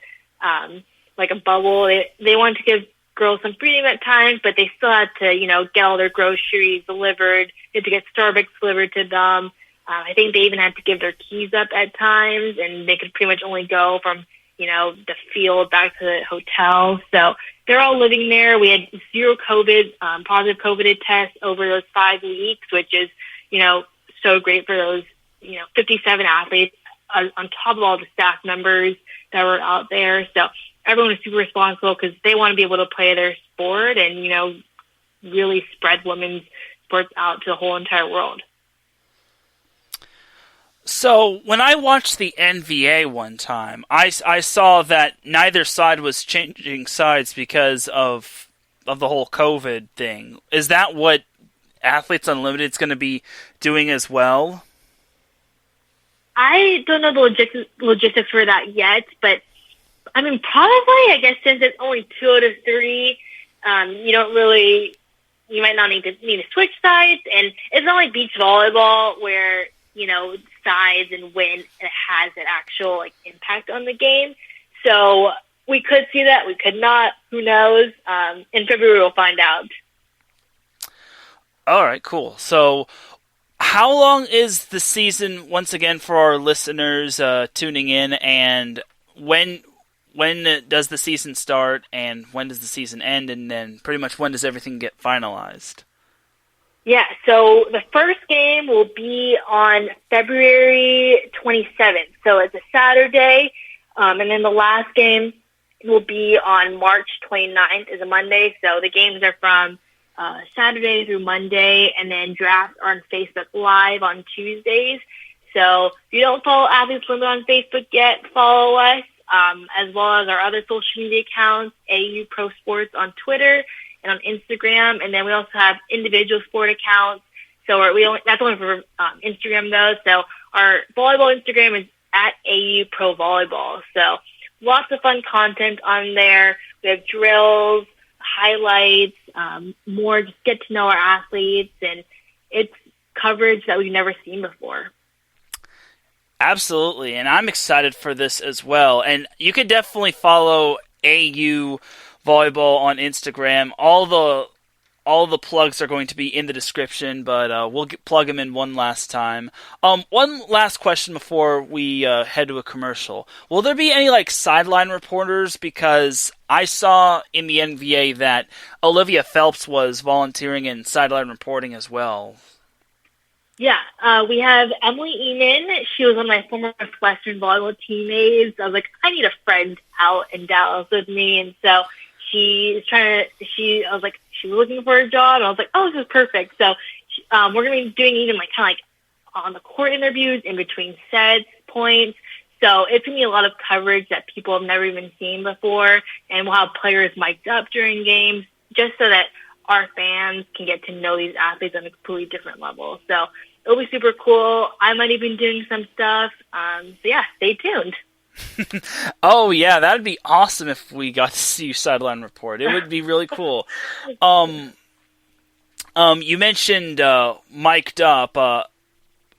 Speaker 2: like a bubble. They wanted to give girls some freedom at times, but they still had to, get all their groceries delivered. They had to get Starbucks delivered to them. I think they even had to give their keys up at times, and they could pretty much only go from, the field back to the hotel. So they're all living there. We had 0 positive COVID tests over those 5 weeks, which is, so great for those, 57 athletes on top of all the staff members that were out there. So everyone is super responsible because they want to be able to play their sport and, really spread women's sports out to the whole entire world.
Speaker 1: So when I watched the NBA one time, I saw that neither side was changing sides because of the whole COVID thing. Is that what Athletes Unlimited is going to be doing as well?
Speaker 2: I don't know the logistics for that yet, but I mean, probably, I guess, since it's only 2 out of 3, you might not need to switch sides. And it's not like beach volleyball where, sides and win, it has an actual impact on the game. So we could see that, we could not, who knows? In February we'll find out.
Speaker 1: All right, cool. So how long is the season, once again, for our listeners tuning in, and when does the season start, and when does the season end, and then pretty much when does everything get finalized?
Speaker 2: Yeah, so the first game will be on February 27th. So it's a Saturday, and then the last game will be on March 29th, is a Monday. So the games are from Saturday through Monday, and then drafts are on Facebook Live on Tuesdays. So if you don't follow Athletes Unlimited on Facebook yet, follow us, as well as our other social media accounts, AU Pro Sports on Twitter and on Instagram. And then we also have individual sport accounts. So that's only for Instagram, though. So our volleyball Instagram is at AU Pro Volleyball. So lots of fun content on there. We have drills, highlights, more just get to know our athletes, and it's coverage that we've never seen before.
Speaker 1: Absolutely, and I'm excited for this as well. And you can definitely follow AU Volleyball on Instagram. All the plugs are going to be in the description, but we'll plug them in one last time. One last question before we head to a commercial. Will there be any sideline reporters? Because I saw in the NBA that Olivia Phelps was volunteering in sideline reporting as well.
Speaker 2: Yeah, we have Emily Eamon. She was one of my former Western volleyball teammates. I was like, I need a friend out in Dallas with me, and so she was looking for a job, and I was like, oh, this is perfect. So we're going to be doing even on the court interviews in between sets, points. So it's going to be a lot of coverage that people have never even seen before, and we'll have players mic'd up during games just so that our fans can get to know these athletes on a completely different level. So it'll be super cool. I might even be doing some stuff. So yeah, stay tuned.
Speaker 1: Oh yeah, that'd be awesome if we got to see you sideline report. It would be really cool. You mentioned mic'd up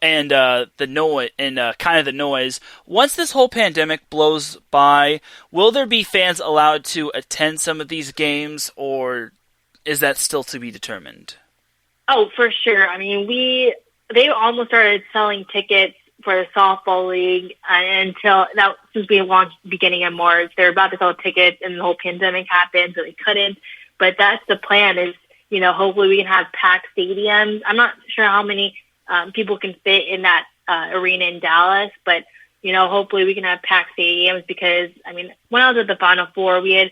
Speaker 1: and the noise and kind of the noise. Once this whole pandemic blows by, will there be fans allowed to attend some of these games, or is that still to be determined?
Speaker 2: Oh, for sure. I mean, they almost started selling tickets for the softball league since we launched beginning of March. They're about to sell tickets, and the whole pandemic happened, so they couldn't. But that's the plan. Is hopefully we can have packed stadiums. I'm not sure how many people can fit in that arena in Dallas, but hopefully we can have packed stadiums, because I mean, when I was at the Final Four, we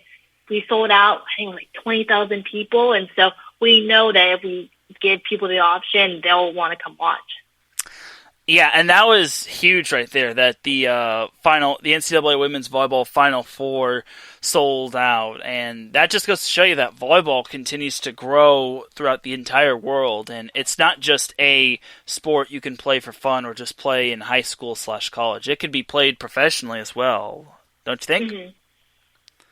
Speaker 2: sold out, I think, 20,000 people, and so we know that if we give people the option, they'll want to come watch.
Speaker 1: Yeah, and that was huge right there, that the NCAA Women's Volleyball Final Four sold out, and that just goes to show you that volleyball continues to grow throughout the entire world, and it's not just a sport you can play for fun or just play in high school / college. It can be played professionally as well, don't you think?
Speaker 2: Mm-hmm.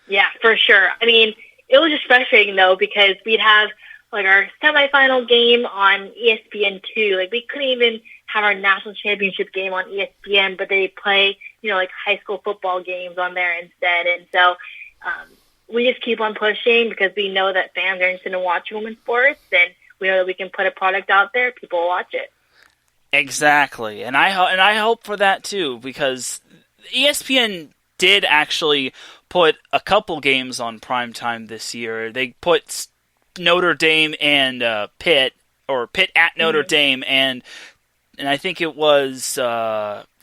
Speaker 2: Yeah, for sure. I mean, it was just frustrating though because we'd have like our semifinal game on ESPN2. Like we couldn't even have our national championship game on ESPN, but they play, like high school football games on there instead. And so we just keep on pushing because we know that fans are interested in watching women's sports, and we know that we can put a product out there, people will watch it.
Speaker 1: Exactly, and I hope for that too, because ESPN did actually put a couple games on primetime this year. They put Notre Dame and Pitt, or Pitt at Notre Dame, and I think it was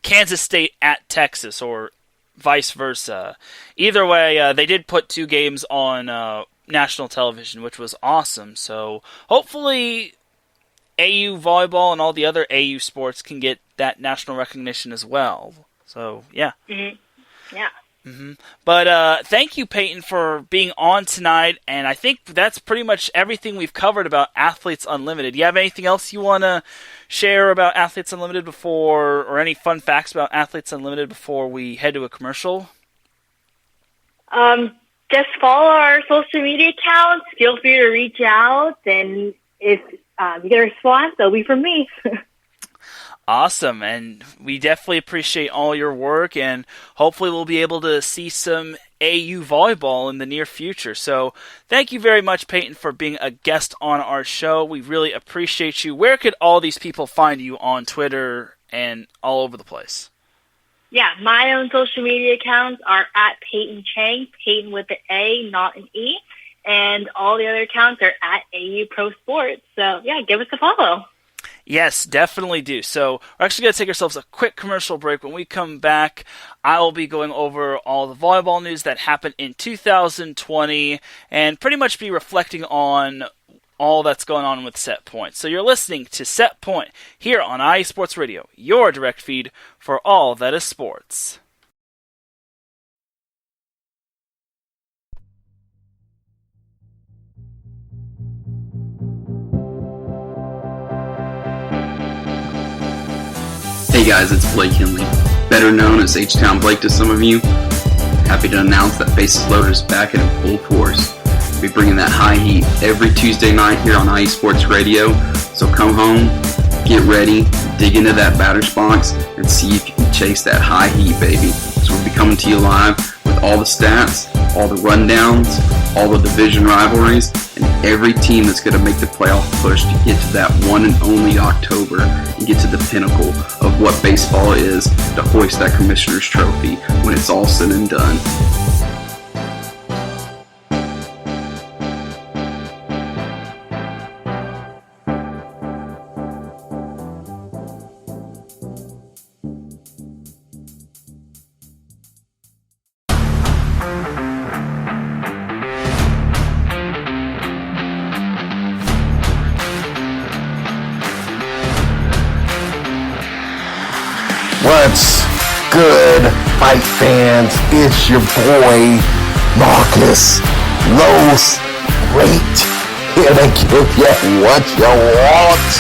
Speaker 1: Kansas State at Texas, or vice versa. Either way, they did put 2 games on national television, which was awesome. So hopefully AU volleyball and all the other AU sports can get that national recognition as well. So, yeah.
Speaker 2: Mm-hmm. Yeah.
Speaker 1: Mm-hmm. But thank you, Payton, for being on tonight, and I think that's pretty much everything we've covered about Athletes Unlimited. You have anything else you want to share about Athletes Unlimited before, or any fun facts about Athletes Unlimited before we head to a commercial?
Speaker 2: Just follow our social media accounts. Feel free to reach out, and if you get a response, they'll be from me.
Speaker 1: Awesome, and we definitely appreciate all your work, and hopefully we'll be able to see some AU volleyball in the near future. So thank you very much, Payton, for being a guest on our show. We really appreciate you. Where could all these people find you on Twitter and all over the place?
Speaker 2: Yeah, my own social media accounts are at Payton Chang, Payton with an A, not an E, and all the other accounts are at AU Pro Sports. So yeah, give us a follow.
Speaker 1: Yes, definitely do. So we're actually going to take ourselves a quick commercial break. When we come back, I will be going over all the volleyball news that happened in 2020 and pretty much be reflecting on all that's going on with Set Point. So you're listening to Set Point here on IE Sports Radio, your direct feed for all that is sports.
Speaker 3: Hey guys, it's Blake Henley, better known as H-Town Blake to some of you. Happy to announce that Bases Loaded is back in full force. We'll be bringing that high heat every Tuesday night here on IE Sports Radio. So come home, get ready, dig into that batter's box, and see if you can chase that high heat, baby. So we'll be coming to you live with all the stats, all the rundowns, all the division rivalries, and every team that's going to make the playoff push to get to that one and only October and get to the pinnacle of what baseball is, to hoist that Commissioner's Trophy when it's all said and done.
Speaker 4: What's good, fight fans? It's your boy, Marcus Los Great, here to give you what you want,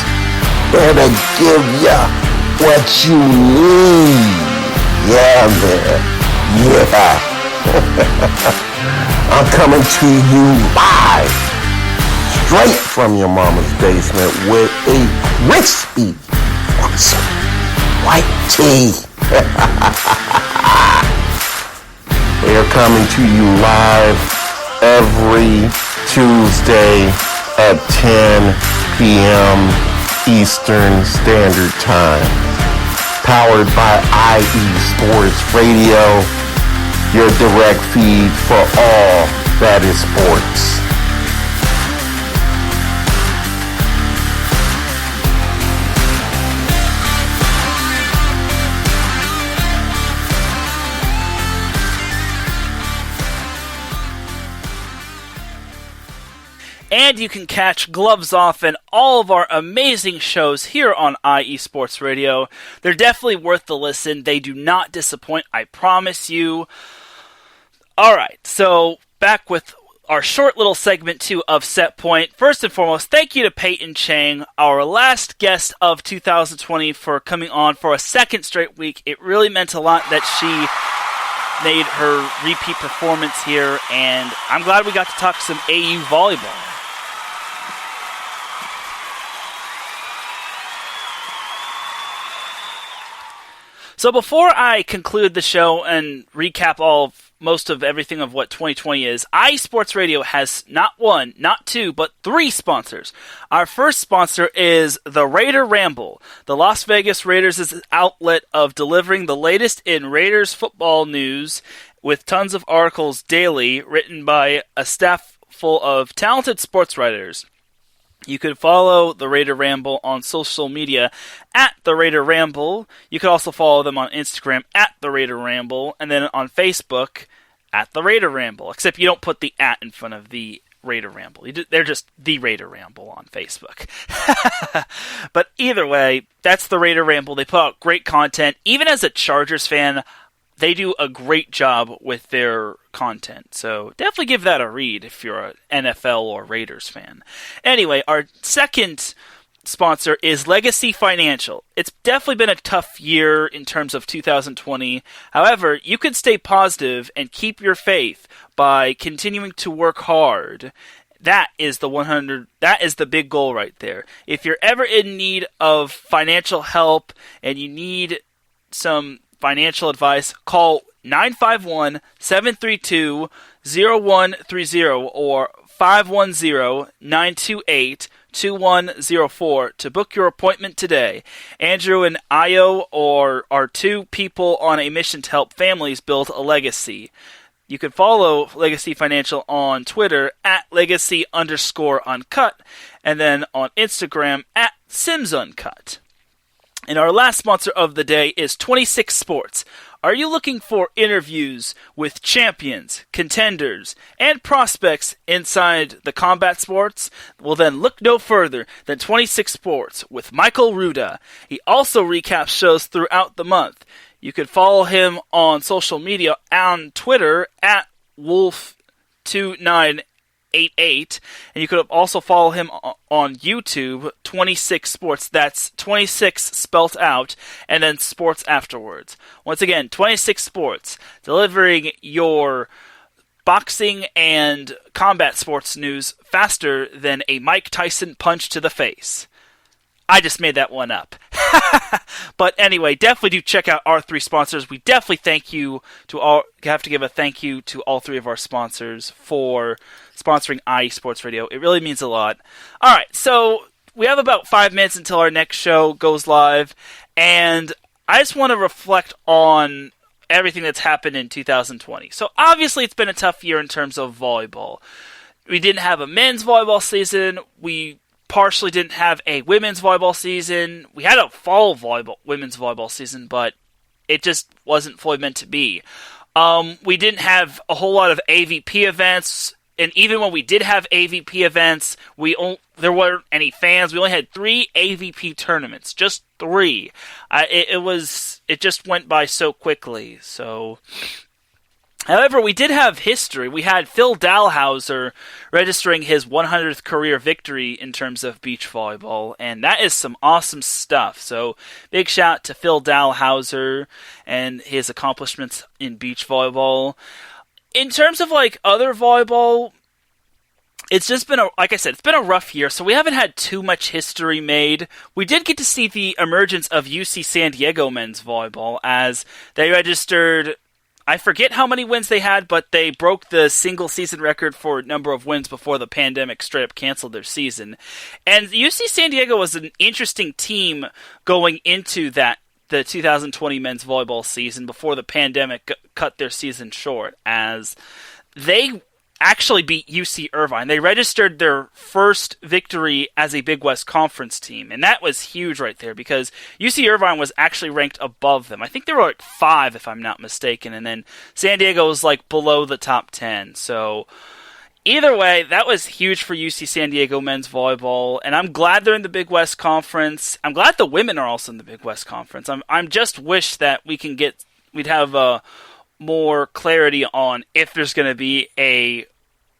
Speaker 4: here to give you what you need. Yeah, man. Yeah. I'm coming to you live, straight from your mama's basement with a crispy, awesome white tea. We're coming to you live every Tuesday at 10 p.m. Eastern Standard Time. Powered by IE Sports Radio, your direct feed for all that is sports.
Speaker 1: And you can catch Gloves Off and all of our amazing shows here on IE Sports Radio. They're definitely worth the listen. They do not disappoint, I promise you. Alright, so back with our short little segment 2 of Set Point. First and foremost, thank you to Payton Chang, our last guest of 2020, for coming on for a second straight week. It really meant a lot that she made her repeat performance here, and I'm glad we got to talk some AU volleyball. So before I conclude the show and recap most of everything of what 2020 is, iSports Radio has not one, not two, but three sponsors. Our first sponsor is the Raider Ramble, the Las Vegas Raiders' outlet of delivering the latest in Raiders football news with tons of articles daily written by a staff full of talented sports writers. You can follow the Raider Ramble on social media at the Raider Ramble. You can also follow them on Instagram at the Raider Ramble, and then on Facebook at the Raider Ramble. Except you don't put the at in front of the Raider Ramble. They're just the Raider Ramble on Facebook. But either way, that's the Raider Ramble. They put out great content. Even as a Chargers fan, they do a great job with their content. So definitely give that a read if you're an NFL or Raiders fan. Anyway, our second sponsor is Legacy Financial. It's definitely been a tough year in terms of 2020. However, you can stay positive and keep your faith by continuing to work hard. That is the big goal right there. If you're ever in need of financial help and you need some financial advice, call 951-732-0130 or 510-928-2104 to book your appointment today. Andrew and Io are two people on a mission to help families build a legacy. You can follow Legacy Financial on Twitter at legacy_uncut and then on Instagram at SimsUncut. And our last sponsor of the day is 26 Sports. Are you looking for interviews with champions, contenders, and prospects inside the combat sports? Well then, look no further than 26 Sports with Michael Ruda. He also recaps shows throughout the month. You can follow him on social media on Twitter at Wolf2988, and you could also follow him on YouTube, 26 Sports. That's 26 spelt out, and then sports afterwards. Once again, 26 Sports, delivering your boxing and combat sports news faster than a Mike Tyson punch to the face. I just made that one up. But anyway, definitely do check out our three sponsors. We definitely have to give a thank you to all three of our sponsors for sponsoring iSports Radio. It really means a lot. All right, so we have about 5 minutes until our next show goes live, and I just want to reflect on everything that's happened in 2020. So obviously it's been a tough year in terms of volleyball. We didn't have a men's volleyball season. We partially didn't have a women's volleyball season. We had a fall women's volleyball season, but it just wasn't fully meant to be. We didn't have a whole lot of AVP events, and even when we did have AVP events, there weren't any fans. We only had 3 AVP tournaments, just 3. It just went by so quickly. So, however, we did have history. We had Phil Dalhouser registering his 100th career victory in terms of beach volleyball, and that is some awesome stuff. So, big shout out to Phil Dalhouser and his accomplishments in beach volleyball. In terms of other volleyball, it's just been it's been a rough year, so we haven't had too much history made. We did get to see the emergence of UC San Diego men's volleyball as they registered, I forget how many wins they had, but they broke the single season record for number of wins before the pandemic straight up canceled their season. And UC San Diego was an interesting team going into the 2020 men's volleyball season before the pandemic cut their season short, as they actually beat UC Irvine. They registered their first victory as a Big West Conference team, and that was huge right there because UC Irvine was actually ranked above them. I think they were 5 if I'm not mistaken, and then San Diego was below the top 10. So either way, that was huge for UC San Diego men's volleyball, and I'm glad they're in the Big West Conference. I'm glad the women are also in the Big West Conference. I'm just wish that we'd have more clarity on if there's going to be a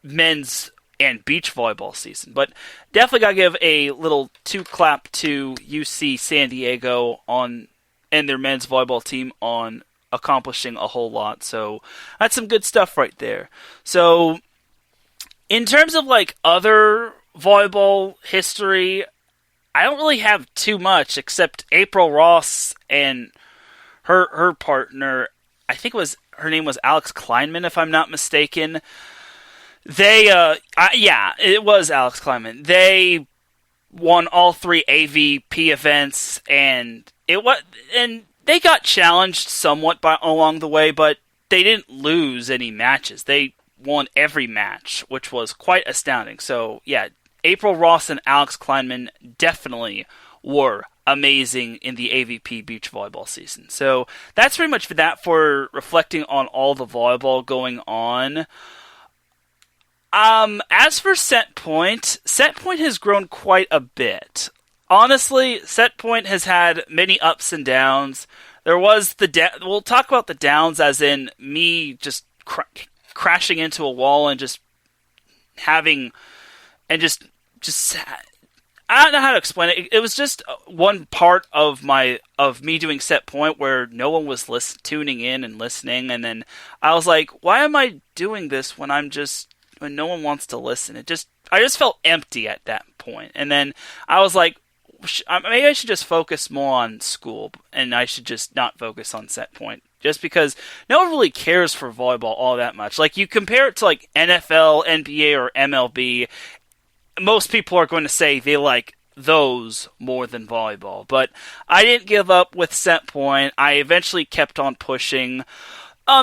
Speaker 1: men's and beach volleyball season. But definitely got to give a little clap to UC San Diego and their men's volleyball team on accomplishing a whole lot. So that's some good stuff right there. So in terms of like other volleyball history, I don't really have too much except April Ross and her partner. I think her name was Alex Kleinman, if I'm not mistaken. It was Alex Kleinman. They won all 3 AVP events, and they got challenged somewhat along the way, but they didn't lose any matches. They won every match, which was quite astounding. So yeah, April Ross and Alex Kleinman definitely were amazing in the AVP beach volleyball season. So that's pretty much for that, for reflecting on all the volleyball going on. As for set point has grown quite a bit. Honestly, set point has had many ups and downs. There was we'll talk about the downs as in me just crashing into a wall and just having, and just I don't know how to explain it. It was just one part of me doing set point where no one was tuning in and listening, and then I was like, why am I doing this when no one wants to listen? I just felt empty at that point. And then I was like, maybe I should just focus more on school, and I should just not focus on set point. Just because no one really cares for volleyball all that much. Like, you compare it to like NFL, NBA, or MLB, most people are going to say they like those more than volleyball. But I didn't give up with set point. I eventually kept on pushing.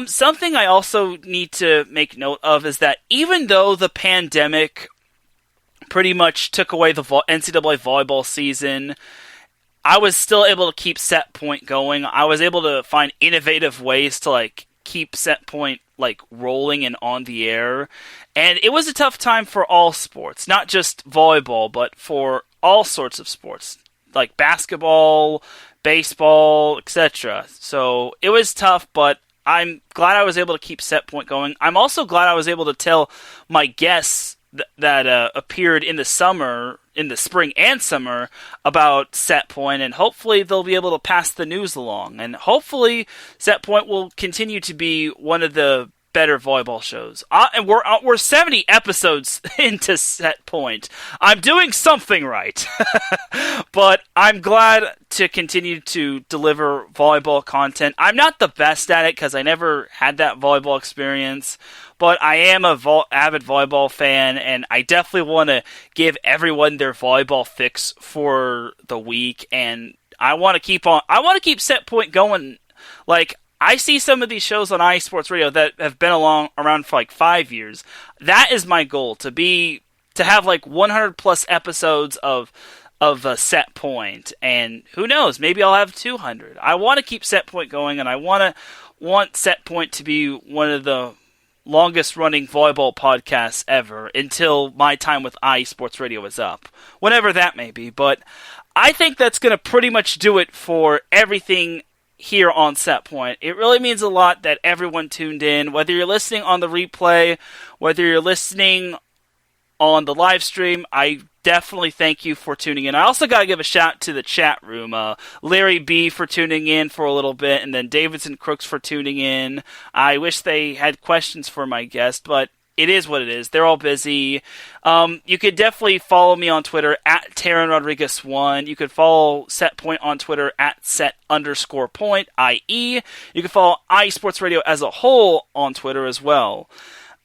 Speaker 1: Something I also need to make note of is that even though the pandemic pretty much took away the NCAA volleyball season, I was still able to keep set point going. I was able to find innovative ways to like keep set point like rolling and on the air. And it was a tough time for all sports, not just volleyball, but for all sorts of sports like basketball, baseball, etc. So it was tough, but I'm glad I was able to keep set point going. I'm also glad I was able to tell my guests that appeared in the spring and summer about set point, and hopefully they'll be able to pass the news along. And hopefully set point will continue to be one of the better volleyball shows. And we're 70 episodes into set point. I'm doing something right. But I'm glad to continue to deliver volleyball content. I'm not the best at it because I never had that volleyball experience, but I am a avid volleyball fan, and I definitely want to give everyone their volleyball fix for the week. And I want to keep set point going. Like, I see some of these shows on iSports Radio that have been around for like 5 years. That is my goal, to have like 100 plus episodes of a set point, and who knows, maybe I'll have 200. I want to keep set point going, and I want set point to be one of the longest running volleyball podcasts ever until my time with iSports Radio is up, whenever that may be. But I think that's going to pretty much do it for everything here on Set Point. It really means a lot that everyone tuned in, whether you're listening on the replay, whether you're listening on the live stream. I definitely thank you for tuning in. I also got to give a shout to the chat room. Larry B for tuning in for a little bit, and then Davidson Crooks for tuning in. I wish they had questions for my guest, but it is what it is. They're all busy. You could definitely follow me on Twitter at Teran Rodriguez 1. You could follow Set Point on Twitter at set_point, IE. You can follow iSports Radio as a whole on Twitter as well,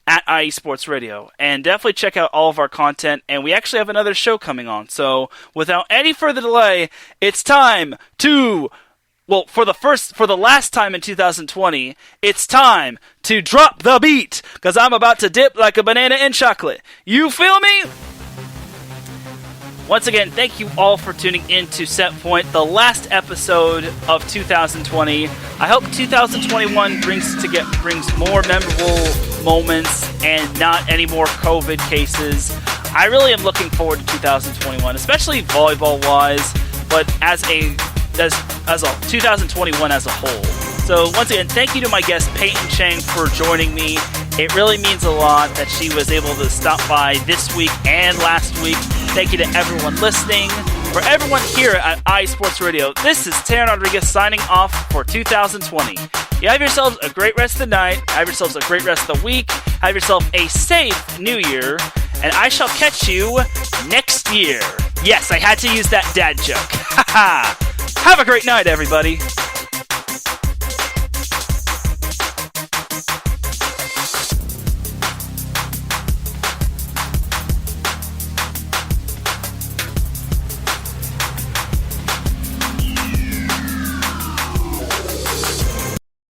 Speaker 1: at iSports Radio. And definitely check out all of our content. And we actually have another show coming on. So without any further delay, it's time to... Well, for the last time in 2020, it's time to drop the beat, because I'm about to dip like a banana in chocolate. You feel me? Once again, thank you all for tuning in to Set Point, the last episode of 2020. I hope 2021 brings more memorable moments and not any more COVID cases. I really am looking forward to 2021, especially volleyball-wise, but as 2021 as a whole. So once again, thank you to my guest Payton Chang for joining me. It really means a lot that she was able to stop by this week and last week. Thank you to everyone listening. For everyone here at iSports Radio, this is Teran Rodriguez signing off for 2020. You have yourselves a great rest of the night. Have yourselves a great rest of the week. Have yourself a safe New Year. And I shall catch you next year. Yes, I had to use that dad joke. Have a great night, everybody.